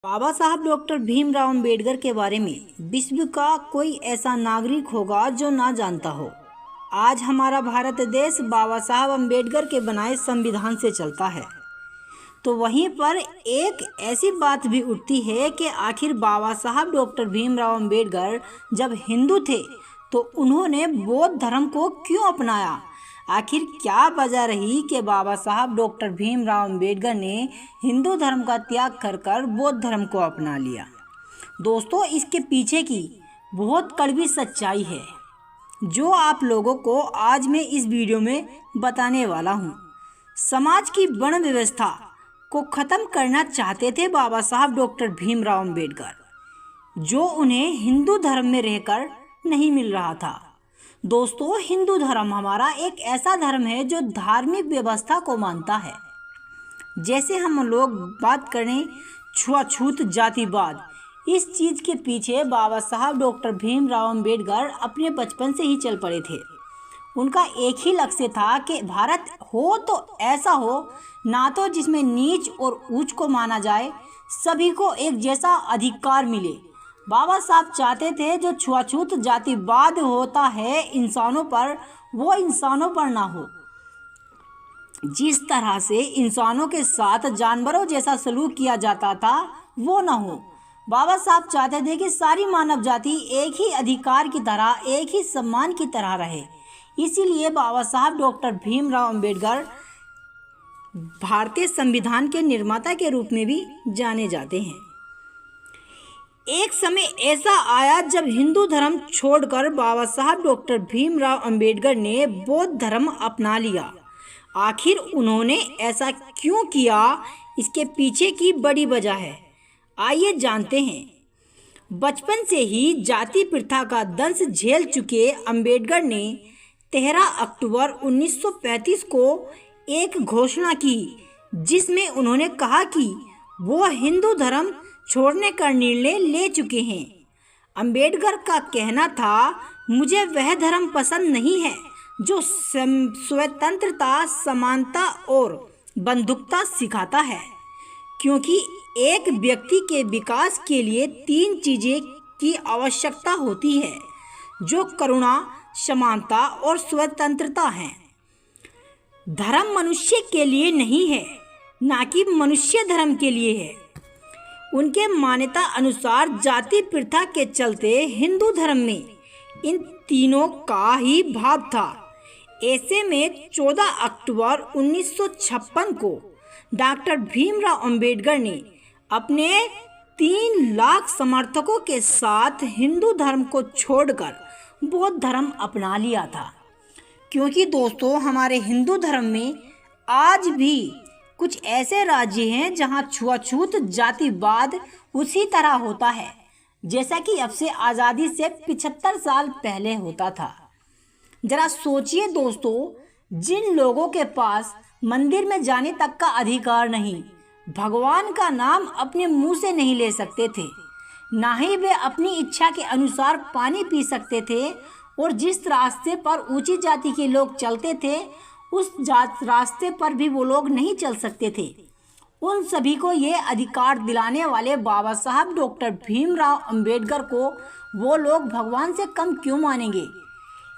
बाबा साहब डॉक्टर भीमराव अंबेडकर के बारे में विश्व का कोई ऐसा नागरिक होगा जो ना जानता हो। आज हमारा भारत देश बाबा साहब अंबेडकर के बनाए संविधान से चलता है। तो वहीं पर एक ऐसी बात भी उठती है कि आखिर बाबा साहब डॉक्टर भीमराव अंबेडकर जब हिंदू थे तो उन्होंने बौद्ध धर्म को क्यों अपनाया। आखिर क्या वजह रही कि बाबा साहब डॉक्टर भीमराव अंबेडकर ने हिंदू धर्म का त्याग कर बौद्ध धर्म को अपना लिया। दोस्तों, इसके पीछे की बहुत कड़वी सच्चाई है जो आप लोगों को आज मैं इस वीडियो में बताने वाला हूँ। समाज की वर्ण व्यवस्था को ख़त्म करना चाहते थे बाबा साहब डॉक्टर भीमराव अंबेडकर, जो उन्हें हिंदू धर्म में रहकर नहीं मिल रहा था। दोस्तों, हिंदू धर्म हमारा एक ऐसा धर्म है जो धार्मिक व्यवस्था को मानता है। जैसे हम लोग बात करें छुआछूत जातिवाद, इस चीज़ के पीछे बाबा साहब डॉक्टर भीमराव अंबेडकर अपने बचपन से ही चल पड़े थे। उनका एक ही लक्ष्य था कि भारत हो तो ऐसा हो ना तो जिसमें नीच और ऊंच को माना जाए, सभी को एक जैसा अधिकार मिले। बाबा साहब चाहते थे जो छुआछूत जातिवाद होता है इंसानों पर, वो इंसानों पर ना हो। जिस तरह से इंसानों के साथ जानवरों जैसा सलूक किया जाता था वो ना हो। बाबा साहब चाहते थे कि सारी मानव जाति एक ही अधिकार की तरह, एक ही सम्मान की तरह रहे। इसीलिए बाबा साहब डॉक्टर भीमराव अंबेडकर भारतीय संविधान के निर्माता के रूप में भी जाने जाते हैं। एक समय ऐसा आया जब हिंदू धर्म छोड़कर बाबा साहब डॉक्टर भीमराव अंबेडकर ने बौद्ध धर्म अपना लिया। आखिर उन्होंने ऐसा क्यों किया, इसके पीछे की बड़ी वजह है। आइए जानते हैं। बचपन से ही जाति प्रथा का दंश झेल चुके अंबेडकर ने 13 अक्टूबर 1935 को एक घोषणा की, जिसमें उन्होंने कहा कि वो हिंदू धर्म छोड़ने का निर्णय ले चुके हैं। अंबेडकर का कहना था, मुझे वह धर्म पसंद नहीं है जो स्वतंत्रता, समानता और बंधुत्वता सिखाता है, क्योंकि एक व्यक्ति के विकास के लिए 3 चीज़ें की आवश्यकता होती है, जो करुणा, समानता और स्वतंत्रता है। धर्म मनुष्य के लिए नहीं है, ना कि मनुष्य धर्म के लिए है। उनके मान्यता अनुसार जाति प्रथा के चलते हिंदू धर्म में इन तीनों का ही भाव था। ऐसे में 14 अक्टूबर 1956 को डॉक्टर भीमराव अंबेडकर ने अपने 3 लाख समर्थकों के साथ हिंदू धर्म को छोड़कर बौद्ध धर्म अपना लिया था। क्योंकि दोस्तों, हमारे हिंदू धर्म में आज भी कुछ ऐसे राज्य हैं जहां छुआछूत जातिवाद उसी तरह होता है जैसा कि अब से आज़ादी से 75 साल पहले होता था। जरा सोचिए दोस्तों, जिन लोगों के पास मंदिर में जाने तक का अधिकार नहीं, भगवान का नाम अपने मुंह से नहीं ले सकते थे, ना ही वे अपनी इच्छा के अनुसार पानी पी सकते थे, और जिस रास्ते पर ऊंची जाति के लोग चलते थे उस रास्ते पर भी वो लोग नहीं चल सकते थे। उन सभी को ये अधिकार दिलाने वाले बाबा साहब डॉक्टर भीमराव अंबेडकर को वो लोग भगवान से कम क्यों मानेंगे।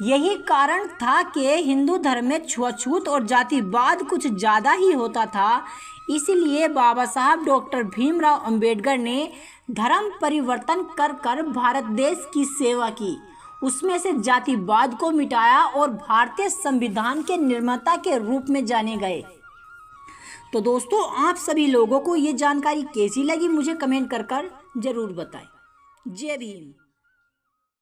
यही कारण था कि हिंदू धर्म में छुआछूत और जातिवाद कुछ ज़्यादा ही होता था। इसीलिए बाबा साहब डॉक्टर भीमराव अंबेडकर ने धर्म परिवर्तन कर भारत देश की सेवा की, उसमें से जातिवाद को मिटाया और भारतीय संविधान के निर्माता के रूप में जाने गए। तो दोस्तों, आप सभी लोगों को ये जानकारी कैसी लगी मुझे कमेंट कर जरूर बताएं। जय भीम।